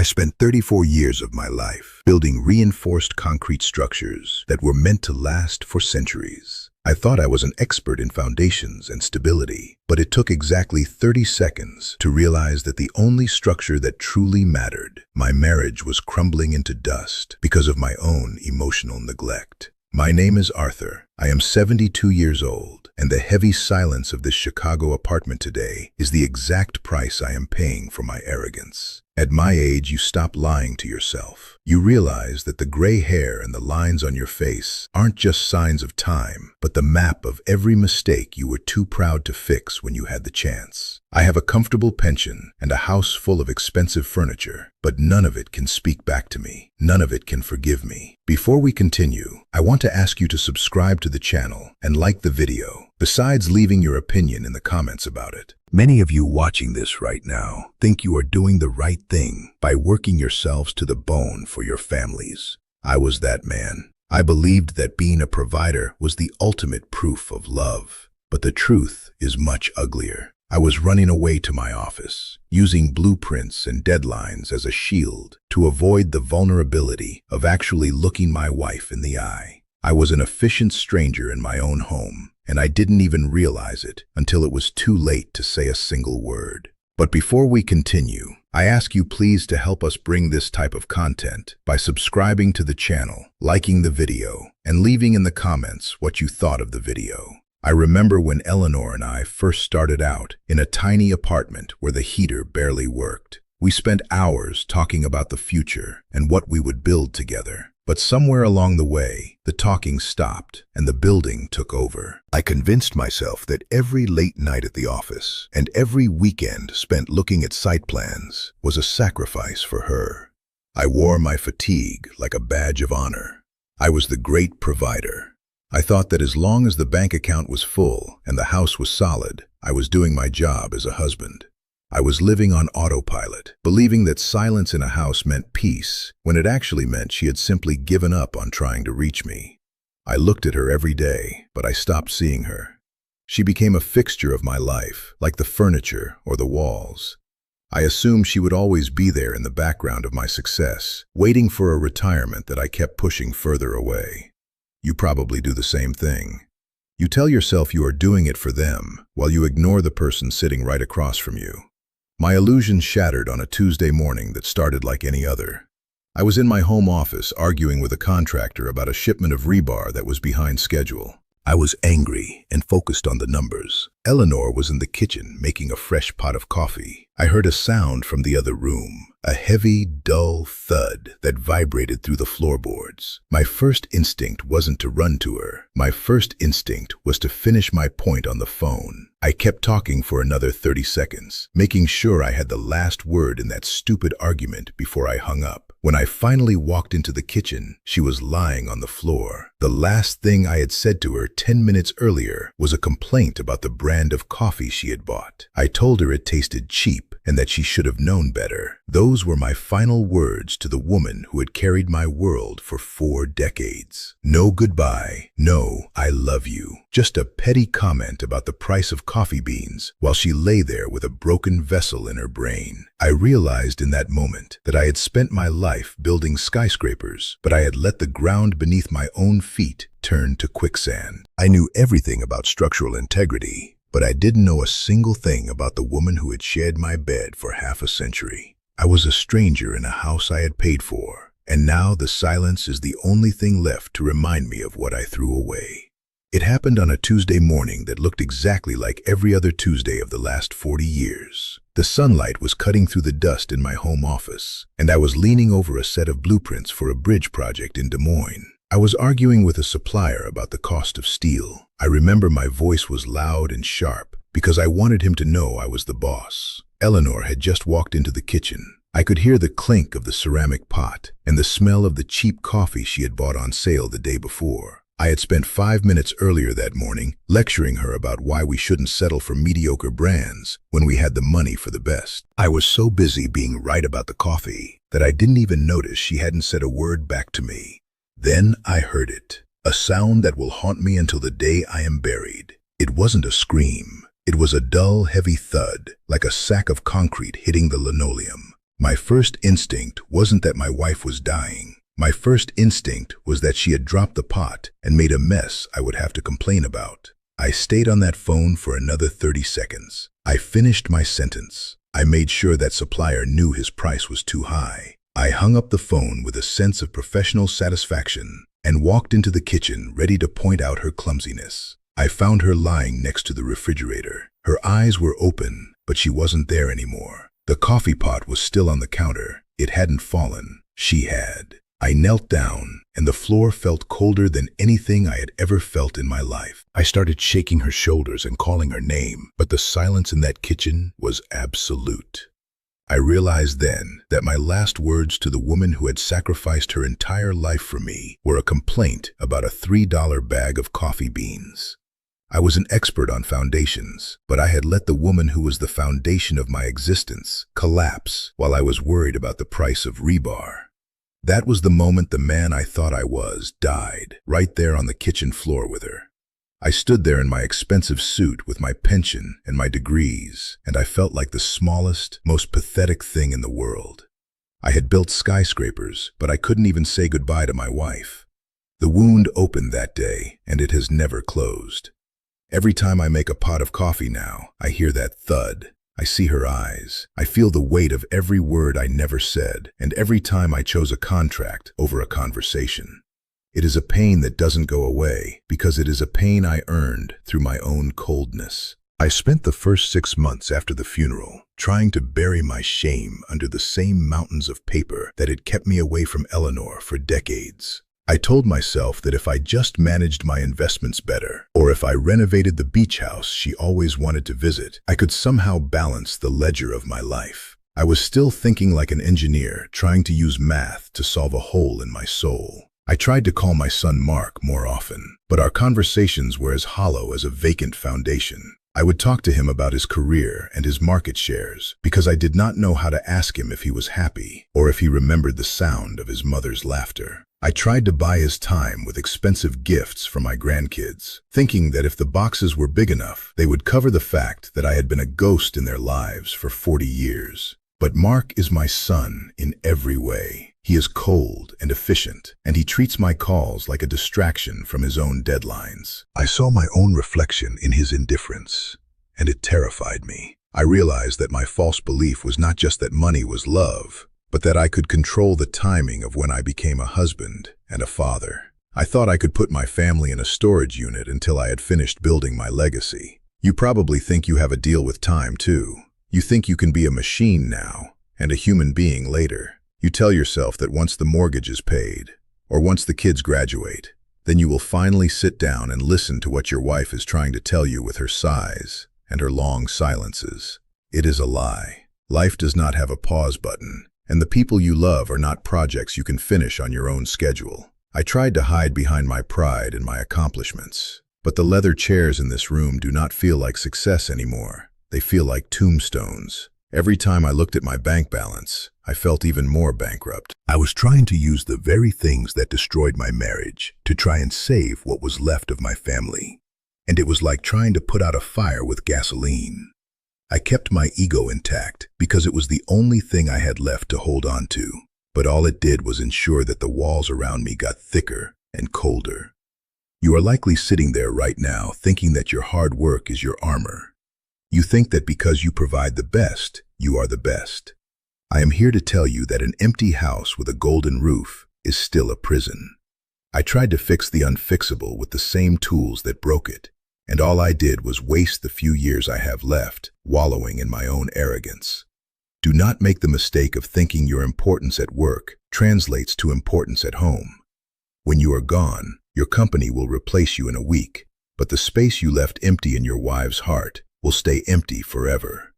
spent 34 years of my life building reinforced concrete structures that were meant to last for centuries. I thought I was an expert in foundations and stability, but it took exactly 30 seconds to realize that the only structure that truly mattered, my marriage, was crumbling into dust because of my own emotional neglect. My name is Arthur. I am 72 years old, and the heavy silence of this Chicago apartment today is the exact price I am paying for my arrogance. At my age, you stop lying to yourself. You realize that the gray hair and the lines on your face aren't just signs of time, but the map of every mistake you were too proud to fix when you had the chance. I have a comfortable pension and a house full of expensive furniture, but none of it can speak back to me. None of it can forgive me. Before we continue, I want to ask you to subscribe to the channel and like the video, besides leaving your opinion in the comments about it. Many of you watching this right now think you are doing the right thing by working yourselves to the bone for your families. I was that man. I believed that being a provider was the ultimate proof of love. But the truth is much uglier. I was running away to my office, using blueprints and deadlines as a shield to avoid the vulnerability of actually looking my wife in the eye. I was an efficient stranger in my own home, and I didn't even realize it until it was too late to say a single word. But before we continue, I ask you please to help us bring this type of content by subscribing to the channel, liking the video, and leaving in the comments what you thought of the video. I remember when Eleanor and I first started out in a tiny apartment where the heater barely worked. We spent hours talking about the future and what we would build together. But somewhere along the way, the talking stopped and the building took over. I convinced myself that every late night at the office and every weekend spent looking at site plans was a sacrifice for her. I wore my fatigue like a badge of honor. I was the great provider. I thought that as long as the bank account was full and the house was solid, I was doing my job as a husband. I was living on autopilot, believing that silence in a house meant peace, when it actually meant she had simply given up on trying to reach me. I looked at her every day, but I stopped seeing her. She became a fixture of my life, like the furniture or the walls. I assumed she would always be there in the background of my success, waiting for a retirement that I kept pushing further away. You probably do the same thing. You tell yourself you are doing it for them, while you ignore the person sitting right across from you. My illusion shattered on a Tuesday morning that started like any other. I was in my home office arguing with a contractor about a shipment of rebar that was behind schedule. I was angry and focused on the numbers. Eleanor was in the kitchen making a fresh pot of coffee. I heard a sound from the other room, a heavy, dull thud that vibrated through the floorboards. My first instinct wasn't to run to her. My first instinct was to finish my point on the phone. I kept talking for another 30 seconds, making sure I had the last word in that stupid argument before I hung up. When I finally walked into the kitchen, she was lying on the floor. The last thing I had said to her 10 minutes earlier was a complaint about the brand of coffee she had bought. I told her it tasted cheap and that she should have known better. Those were my final words to the woman who had carried my world for 4 decades. No goodbye, no I love you. Just a petty comment about the price of coffee beans while she lay there with a broken vessel in her brain. I realized in that moment that I had spent my life building skyscrapers, but I had let the ground beneath my own feet turn to quicksand. I knew everything about structural integrity, but I didn't know a single thing about the woman who had shared my bed for half a century. I was a stranger in a house I had paid for, and now the silence is the only thing left to remind me of what I threw away. It happened on a Tuesday morning that looked exactly like every other Tuesday of the last 40 years. The sunlight was cutting through the dust in my home office, and I was leaning over a set of blueprints for a bridge project in Des Moines. I was arguing with a supplier about the cost of steel. I remember my voice was loud and sharp because I wanted him to know I was the boss. Eleanor had just walked into the kitchen. I could hear the clink of the ceramic pot and the smell of the cheap coffee she had bought on sale the day before. I had spent 5 minutes earlier that morning lecturing her about why we shouldn't settle for mediocre brands when we had the money for the best. I was so busy being right about the coffee that I didn't even notice she hadn't said a word back to me. Then I heard it, a sound that will haunt me until the day I am buried. It wasn't a scream. It was a dull, heavy thud, like a sack of concrete hitting the linoleum. My first instinct wasn't that my wife was dying. My first instinct was that she had dropped the pot and made a mess I would have to complain about. I stayed on that phone for another 30 seconds. I finished my sentence. I made sure that supplier knew his price was too high. I hung up the phone with a sense of professional satisfaction and walked into the kitchen ready to point out her clumsiness. I found her lying next to the refrigerator. Her eyes were open, but she wasn't there anymore. The coffee pot was still on the counter. It hadn't fallen. She had. I knelt down, and the floor felt colder than anything I had ever felt in my life. I started shaking her shoulders and calling her name, but the silence in that kitchen was absolute. I realized then that my last words to the woman who had sacrificed her entire life for me were a complaint about a $3 bag of coffee beans. I was an expert on foundations, but I had let the woman who was the foundation of my existence collapse while I was worried about the price of rebar. That was the moment the man I thought I was died, right there on the kitchen floor with her. I stood there in my expensive suit with my pension and my degrees, and I felt like the smallest, most pathetic thing in the world. I had built skyscrapers, but I couldn't even say goodbye to my wife. The wound opened that day, and it has never closed. Every time I make a pot of coffee now, I hear that thud. I see her eyes. I feel the weight of every word I never said, and every time I chose a contract over a conversation. It is a pain that doesn't go away, because it is a pain I earned through my own coldness. I spent the first 6 months after the funeral trying to bury my shame under the same mountains of paper that had kept me away from Eleanor for decades. I told myself that if I just managed my investments better, or if I renovated the beach house she always wanted to visit, I could somehow balance the ledger of my life. I was still thinking like an engineer, trying to use math to solve a hole in my soul. I tried to call my son Mark more often, but our conversations were as hollow as a vacant foundation. I would talk to him about his career and his market shares, because I did not know how to ask him if he was happy, or if he remembered the sound of his mother's laughter. I tried to buy his time with expensive gifts for my grandkids, thinking that if the boxes were big enough, they would cover the fact that I had been a ghost in their lives for 40 years. But Mark is my son in every way. He is cold and efficient, and he treats my calls like a distraction from his own deadlines. I saw my own reflection in his indifference, and it terrified me. I realized that my false belief was not just that money was love, but that I could control the timing of when I became a husband and a father. I thought I could put my family in a storage unit until I had finished building my legacy. You probably think you have a deal with time, too. You think you can be a machine now, and a human being later. You tell yourself that once the mortgage is paid, or once the kids graduate, then you will finally sit down and listen to what your wife is trying to tell you with her sighs and her long silences. It is a lie. Life does not have a pause button, and the people you love are not projects you can finish on your own schedule. I tried to hide behind my pride and my accomplishments, but the leather chairs in this room do not feel like success anymore. They feel like tombstones. Every time I looked at my bank balance, I felt even more bankrupt. I was trying to use the very things that destroyed my marriage to try and save what was left of my family. And it was like trying to put out a fire with gasoline. I kept my ego intact because it was the only thing I had left to hold on to. But all it did was ensure that the walls around me got thicker and colder. You are likely sitting there right now thinking that your hard work is your armor. You think that because you provide the best, you are the best. I am here to tell you that an empty house with a golden roof is still a prison. I tried to fix the unfixable with the same tools that broke it, and all I did was waste the few years I have left wallowing in my own arrogance. Do not make the mistake of thinking your importance at work translates to importance at home. When you are gone, your company will replace you in a week, but the space you left empty in your wife's heart will stay empty forever.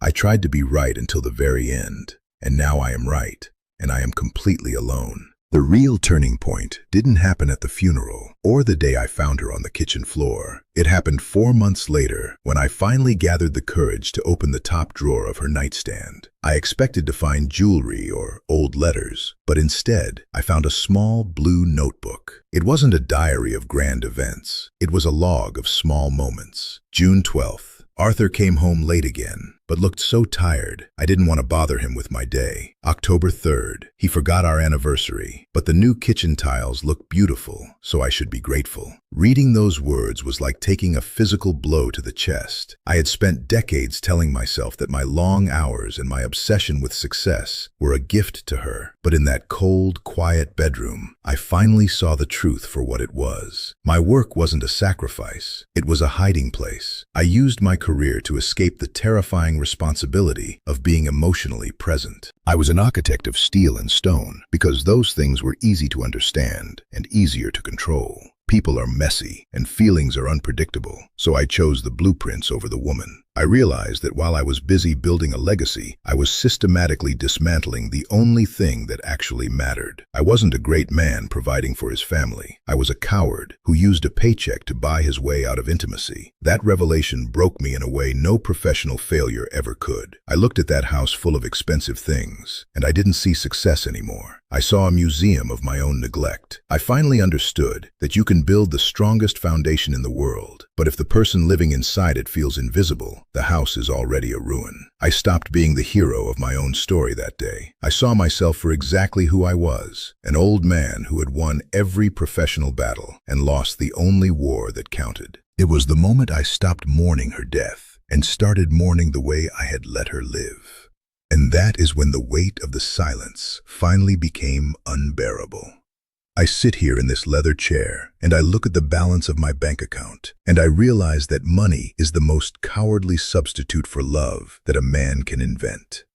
I tried to be right until the very end, and now I am right, and I am completely alone. The real turning point didn't happen at the funeral or the day I found her on the kitchen floor. It happened 4 months later when I finally gathered the courage to open the top drawer of her nightstand. I expected to find jewelry or old letters, but instead I found a small blue notebook. It wasn't a diary of grand events. It was a log of small moments. June 12th. Arthur came home late again. but looked so tired I didn't want to bother him with my day. October 3rd. He forgot our anniversary, but the new kitchen tiles look beautiful, so I should be grateful. Reading those words was like taking a physical blow to the chest. I had spent decades telling myself that my long hours and my obsession with success were a gift to her. But in that cold, quiet bedroom, I finally saw the truth for what it was. My work wasn't a sacrifice. It was a hiding place. I used my career to escape the terrifying responsibility of being emotionally present. I was an architect of steel and stone because those things were easy to understand and easier to control. People are messy and feelings are unpredictable, so I chose the blueprints over the woman. I realized that while I was busy building a legacy, I was systematically dismantling the only thing that actually mattered. I wasn't a great man providing for his family. I was a coward who used a paycheck to buy his way out of intimacy. That revelation broke me in a way no professional failure ever could. I looked at that house full of expensive things, and I didn't see success anymore. I saw a museum of my own neglect. I finally understood that you can build the strongest foundation in the world, but if the person living inside it feels invisible, the house is already a ruin. I stopped being the hero of my own story that day. I saw myself for exactly who I was, an old man who had won every professional battle and lost the only war that counted. It was the moment I stopped mourning her death and started mourning the way I had let her live. And that is when the weight of the silence finally became unbearable. I sit here in this leather chair, and I look at the balance of my bank account, and I realize that money is the most cowardly substitute for love that a man can invent.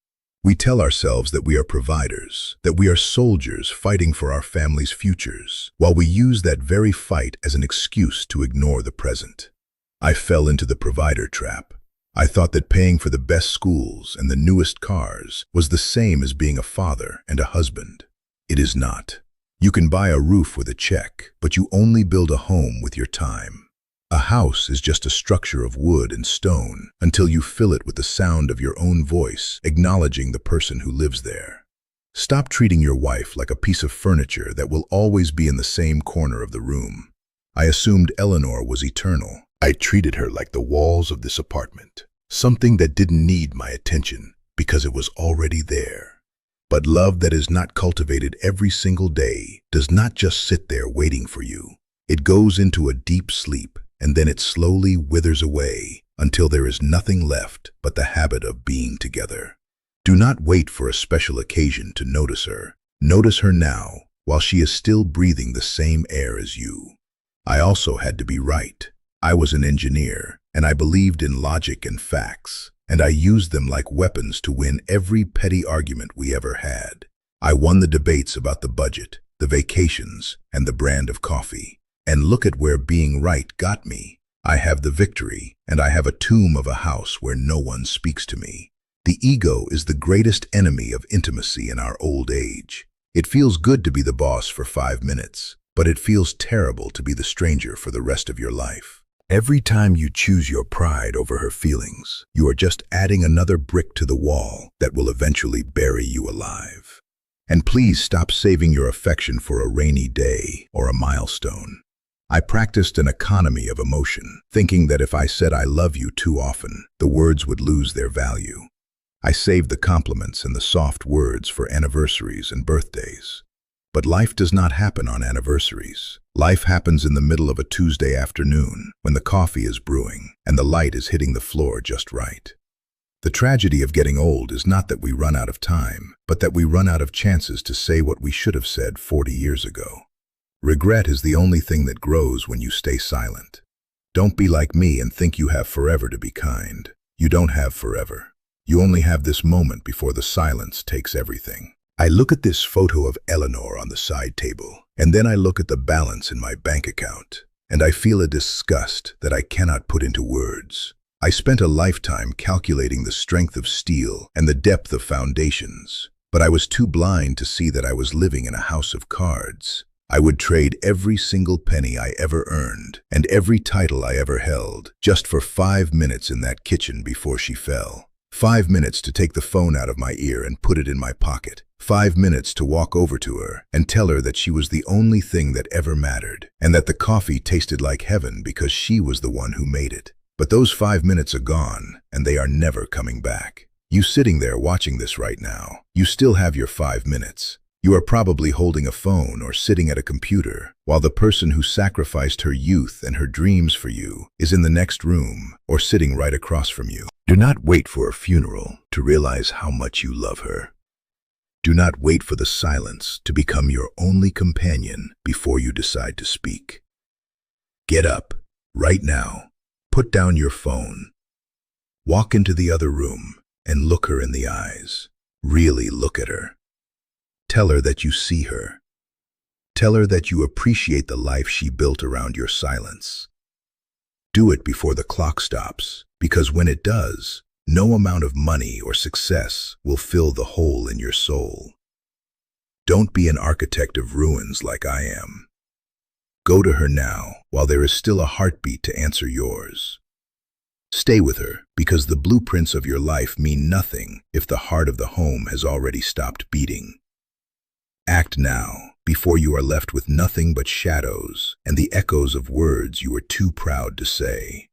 We tell ourselves that we are providers, that we are soldiers fighting for our family's futures, while we use that very fight as an excuse to ignore the present. I fell into the provider trap. I thought that paying for the best schools and the newest cars was the same as being a father and a husband. It is not. You can buy a roof with a check, but you only build a home with your time. A house is just a structure of wood and stone until you fill it with the sound of your own voice, acknowledging the person who lives there. Stop treating your wife like a piece of furniture that will always be in the same corner of the room. I assumed Eleanor was eternal. I treated her like the walls of this apartment, something that didn't need my attention because it was already there. But love that is not cultivated every single day does not just sit there waiting for you. It goes into a deep sleep, and then it slowly withers away until there is nothing left but the habit of being together. Do not wait for a special occasion to notice her. Notice her now, while she is still breathing the same air as you. I also had to be right. I was an engineer, and I believed in logic and facts, and I used them like weapons to win every petty argument we ever had. I won the debates about the budget, the vacations, and the brand of coffee. And look at where being right got me. I have the victory, and I have a tomb of a house where no one speaks to me. The ego is the greatest enemy of intimacy in our old age. It feels good to be the boss for 5 minutes, but it feels terrible to be the stranger for the rest of your life. Every time you choose your pride over her feelings, you are just adding another brick to the wall that will eventually bury you alive. And please stop saving your affection for a rainy day or a milestone. I practiced an economy of emotion, thinking that if I said I love you too often, the words would lose their value. I saved the compliments and the soft words for anniversaries and birthdays. But life does not happen on anniversaries. Life happens in the middle of a Tuesday afternoon when the coffee is brewing and the light is hitting the floor just right. The tragedy of getting old is not that we run out of time, but that we run out of chances to say what we should have said 40 years ago. Regret is the only thing that grows when you stay silent. Don't be like me and think you have forever to be kind. You don't have forever. You only have this moment before the silence takes everything. I look at this photo of Eleanor on the side table, and then I look at the balance in my bank account, and I feel a disgust that I cannot put into words. I spent a lifetime calculating the strength of steel and the depth of foundations, but I was too blind to see that I was living in a house of cards. I would trade every single penny I ever earned and every title I ever held just for 5 minutes in that kitchen before she fell. 5 minutes to take the phone out of my ear and put it in my pocket. 5 minutes to walk over to her and tell her that she was the only thing that ever mattered, and that the coffee tasted like heaven because she was the one who made it. But those 5 minutes are gone, and they are never coming back. You sitting there watching this right now, you still have your 5 minutes. You are probably holding a phone or sitting at a computer, while the person who sacrificed her youth and her dreams for you is in the next room or sitting right across from you. Do not wait for a funeral to realize how much you love her. Do not wait for the silence to become your only companion before you decide to speak. Get up, right now. Put down your phone. Walk into the other room and look her in the eyes. Really look at her. Tell her that you see her. Tell her that you appreciate the life she built around your silence. Do it before the clock stops, because when it does, no amount of money or success will fill the hole in your soul. Don't be an architect of ruins like I am. Go to her now, while there is still a heartbeat to answer yours. Stay with her, because the blueprints of your life mean nothing if the heart of the home has already stopped beating. Act now, before you are left with nothing but shadows and the echoes of words you were too proud to say.